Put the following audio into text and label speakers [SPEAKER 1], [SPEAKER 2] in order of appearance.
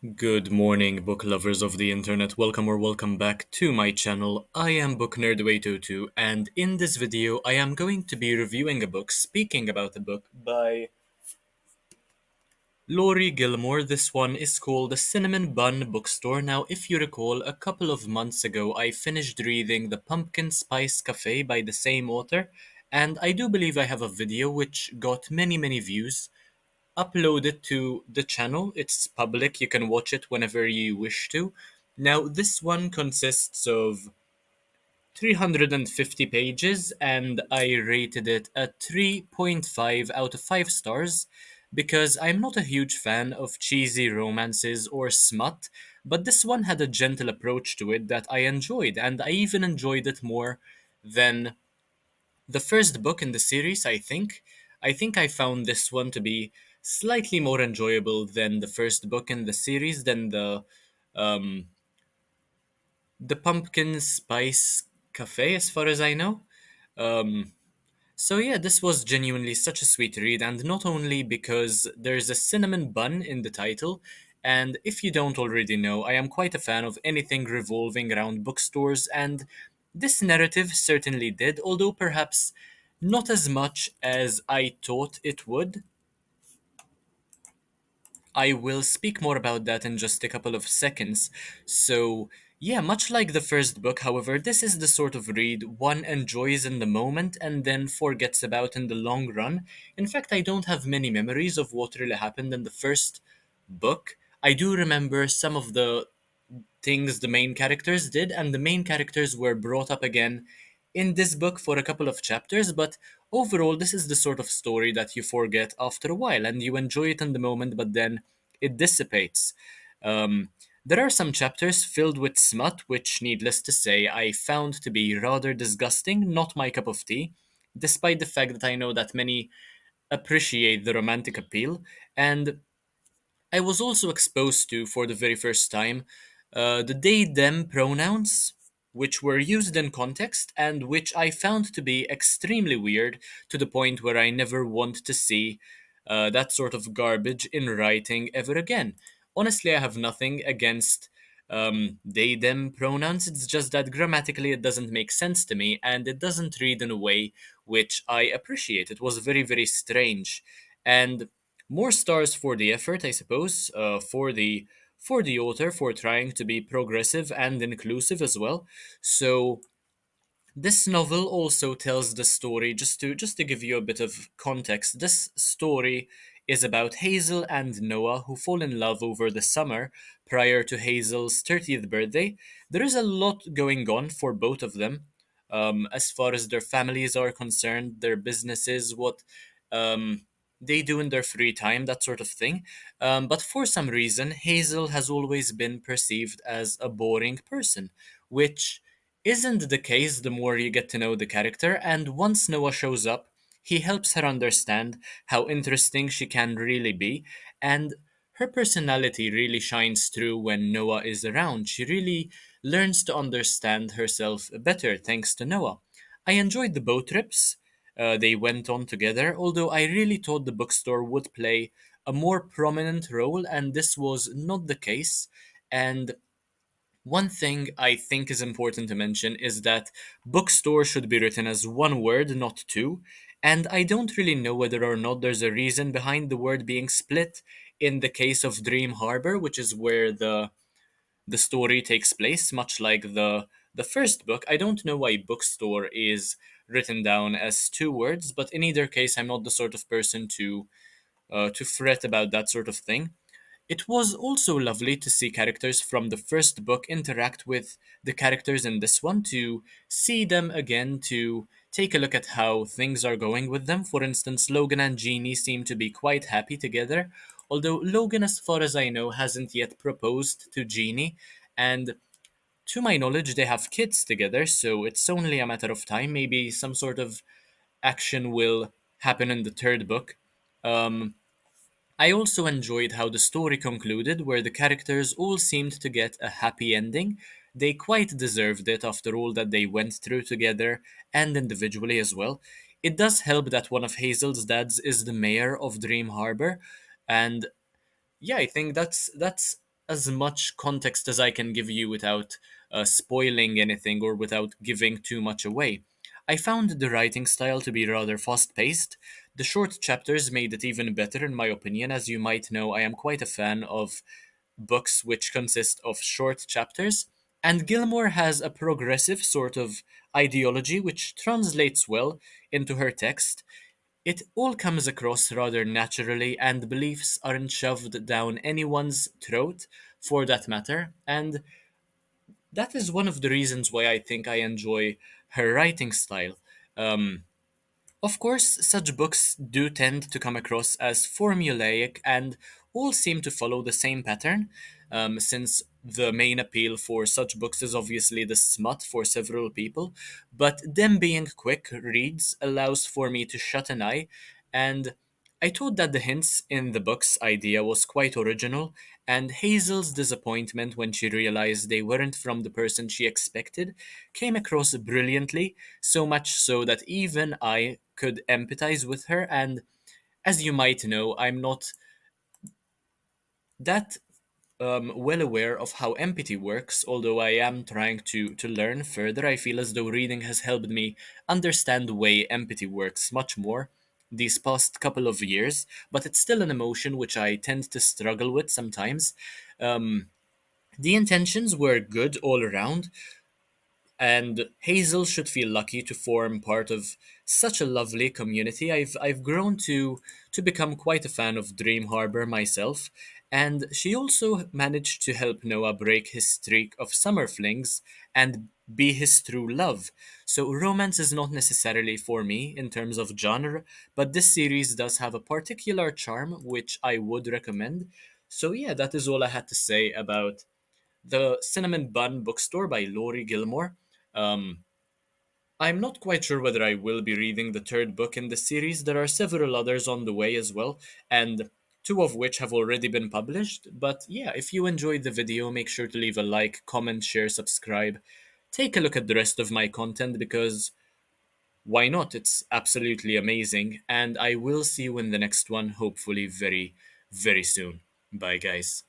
[SPEAKER 1] Good morning, book lovers of the internet. Welcome back to my channel. I am Book Nerd 802, and in this video, I am going to be reviewing a book, speaking about a book by Laurie Gilmore. This one is called The Cinnamon Bun Bookstore. Now, if you recall, a couple of months ago, I finished reading The Pumpkin Spice Cafe by the same author, and I do believe I have a video which got many views upload it to the channel. It's public, you can watch it whenever you wish to. Now, this one consists of 350 pages, and I rated it a 3.5 out of 5 stars because I'm not a huge fan of cheesy romances or smut, but this one had a gentle approach to it that I enjoyed, and I even enjoyed it more than the first book in the series, I think. I think I found this one to be slightly more enjoyable than the first book in the series than um the Pumpkin Spice Cafe, as far as I know. Um so yeah, this was genuinely such a sweet read, and not only because there's a cinnamon bun in the title, and if you don't already know, I am quite a fan of anything revolving around bookstores, and this narrative certainly did, although perhaps not as much as I thought it would. I will speak more about that in just a couple of seconds. So, yeah, much like the first book, however, this is the sort of read one enjoys in the moment and then forgets about in the long run. In fact, I don't have many memories of what really happened in the first book. I do remember some of the things the main characters did, and the main characters were brought up again in this book for a couple of chapters, but overall, this is the sort of story that you forget after a while and you enjoy it in the moment, but then it dissipates. Um, there are some chapters filled with smut, which, needless to say, I found to be rather disgusting, not my cup of tea, despite the fact that I know that many appreciate the romantic appeal. And I was also exposed to, for the very first time, the they them pronouns, which were used in context and which I found to be extremely weird to the point where I never want to see that sort of garbage in writing ever again. Honestly, I have nothing against they them pronouns. It's just that grammatically it doesn't make sense to me and it doesn't read in a way which I appreciate. It was very strange. And more stars for the effort, I suppose, for the author for trying to be progressive and inclusive as well. So this novel also tells the story, just to give you a bit of context. This story is about Hazel and Noah who fall in love over the summer prior to Hazel's 30th birthday. There is a lot going on for both of them, as far as their families are concerned, their businesses, what um, they do in their free time, that sort of thing. But for some reason, Hazel has always been perceived as a boring person, which isn't the case the more you get to know the character, and once Noah shows up, he helps her understand how interesting she can really be, and her personality really shines through when Noah is around. She really learns to understand herself better thanks to Noah. I enjoyed the boat trips they went on together, although I really thought the bookstore would play a more prominent role, and this was not the case. And one thing I think is important to mention is that bookstore should be written as one word, not two. And I don't really know whether or not there's a reason behind the word being split in the case of Dream Harbor, which is where the story takes place, much like the first book. I don't know why bookstore is written down as two words, but in either case, I'm not the sort of person to fret about that sort of thing. It was also lovely to see characters from the first book interact with the characters in this one, to see them again, to take a look at how things are going with them. For instance, Logan and Jeannie seem to be quite happy together, although Logan, as far as I know, hasn't yet proposed to Jeannie, and to my knowledge, they have kids together, so it's only a matter of time. Maybe some sort of action will happen in the third book. Um, I also enjoyed how the story concluded, where the characters all seemed to get a happy ending. They quite deserved it after all that they went through together and individually as well. It does help that one of Hazel's dads is the mayor of Dream Harbor, and yeah, I think that's as much context as I can give you without spoiling anything or without giving too much away. I found the writing style to be rather fast paced. The short chapters made it even better, in my opinion. As you might know, I am quite a fan of books which consist of short chapters, and Gilmore has a progressive sort of ideology which translates well into her text. It all comes across rather naturally, and beliefs aren't shoved down anyone's throat for that matter, and that is one of the reasons why I think I enjoy her writing style. Um, of course, such books do tend to come across as formulaic and all seem to follow the same pattern, since the main appeal for such books is obviously the smut for several people. But them being quick reads allows for me to shut an eye, and I thought that the hints in the book's idea was quite original, and Hazel's disappointment when she realized they weren't from the person she expected came across brilliantly, so much so that even I could empathize with her. And as you might know, I'm not that well aware of how empathy works, although I am trying to learn further. I feel as though reading has helped me understand the way empathy works much more these past couple of years, but it's still an emotion which I tend to struggle with sometimes. Um, the intentions were good all around, and Hazel should feel lucky to form part of such a lovely community. I've grown to become quite a fan of Dream Harbor myself, and she also managed to help Noah break his streak of summer flings and be his true love. So romance is not necessarily for me in terms of genre, but this series does have a particular charm which I would recommend. So yeah, that is all I had to say about the Cinnamon Bun Bookstore by Laurie Gilmore. Um, I'm not quite sure whether I will be reading the third book in the series. There are several others on the way as well, and two of which have already been published. But yeah, if you enjoyed the video, make sure to leave a like, comment, share, subscribe. Take a look at the rest of my content because why not? It's absolutely amazing. And I will see you in the next one, hopefully very, very soon. Bye, guys.